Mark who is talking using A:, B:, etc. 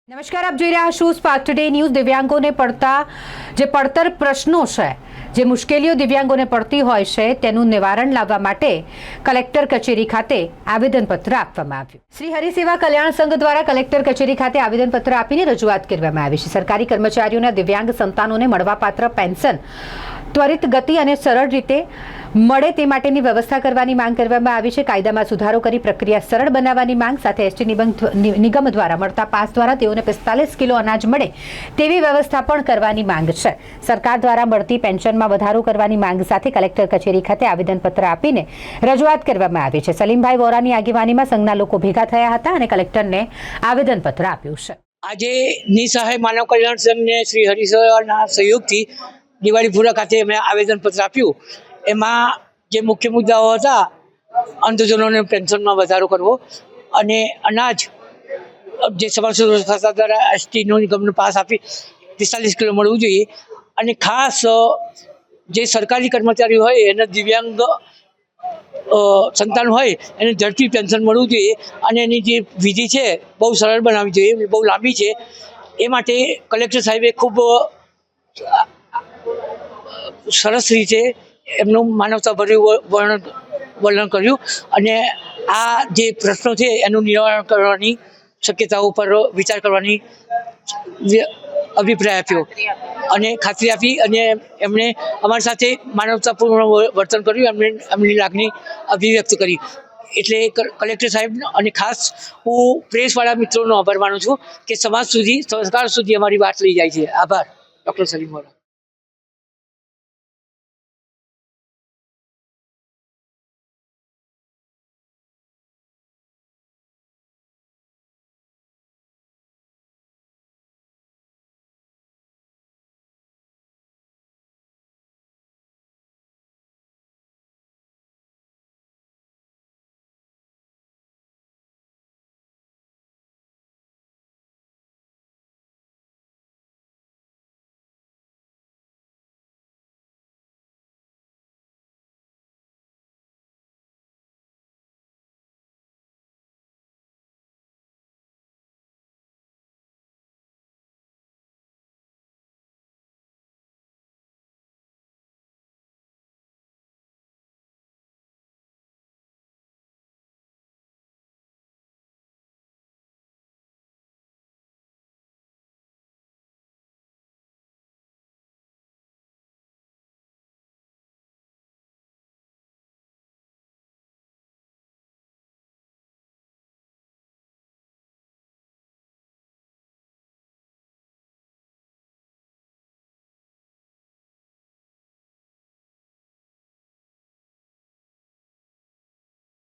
A: નમસ્કાર, આપ જોઈ રહ્યા છો સ્પાર્ક ટુડે ન્યૂઝ। દિવ્યાંગોને પડતા જે પડતર પ્રશ્નો છે, જે મુશ્કેલીઓ દિવ્યાંગોને પડતી હોય છે, તેનું નિવારણ લાવવા માટે કલેક્ટર કચેરી ખાતે આવેદનપત્ર આપવામાં આવ્યું। શ્રી હરિસેવા કલ્યાણ સંઘ દ્વારા કલેક્ટર કચેરી ખાતે આવેદનપત્ર આપીને રજૂઆત કરવામાં આવી છે। સરકારી કર્મચારીઓના દિવ્યાંગ સંતાનોને મળવાપાત્ર પેન્શન ત્વરિત ગતિ અને સરળ રીતે મળે તે માટેની વ્યવસ્થા કરવાની માંગ કરવામાં આવી છે। કાયદામાં સુધારો કરી પ્રક્રિયા સરળ બનાવવાની માંગ સાથે એસટી નિગમ દ્વારા મળતા પાસ દ્વારા તેઓને 45 કિલો અનાજ મળે તેવી વ્યવસ્થા પણ કરવાની માંગ છે। સરકાર દ્વારા મળતી પેન્શનમાં વધારો કરવાની માંગ સાથે કલેક્ટર કચેરી ખાતે આવેદનપત્ર આપીને રજૂઆત કરવામાં આવી છે। સલીમભાઈ વોરાની આગેવાનીમાં સંઘના લોકો ભેગા થયા હતા અને કલેક્ટરને આવેદનપત્ર આપ્યું છે।
B: આજે નિસહાય માનવ કલ્યાણ સંઘને શ્રી હરિસેવાના સહયોગથી દિવાળીપુરા ખાતે અમે આવેદનપત્ર આપ્યું। એમાં જે મુખ્ય મુદ્દાઓ હતા, અંધજનોને પેન્શનમાં વધારો કરવો અને અનાજ જે સમાજ સુરક્ષા દ્વારા એસટી નિગમનો પાસ આપી 45 કિલો મળવું જોઈએ અને ખાસ જે સરકારી કર્મચારી હોય એના દિવ્યાંગ સંતાન હોય એને ઝડપી પેન્શન મળવું જોઈએ અને એની જે વિધિ છે બહુ સરળ બનાવવી જોઈએ, બહુ લાંબી છે। એ માટે કલેક્ટર સાહેબે ખૂબ સરસ રીતે એમનું માનવતાભર્યું વર્ણન કર્યું અને આ જે પ્રશ્નો છે એનું નિવારણ કરવાની શક્યતાઓ પર વિચાર કરવાની અભિપ્રાય આપ્યો અને ખાતરી આપી અને એમણે અમારી સાથે માનવતાપૂર્ણ વર્તન કર્યું, એમની લાગણી અભિવ્યક્ત કરી। એટલે કલેક્ટર સાહેબ અને ખાસ હું પ્રેસવાળા મિત્રોનો આભાર માનું છું કે સમાજ સુધી, સરકાર સુધી અમારી વાત લઈ જાય છે। આભાર, ડૉક્ટર સલીમ વોરા।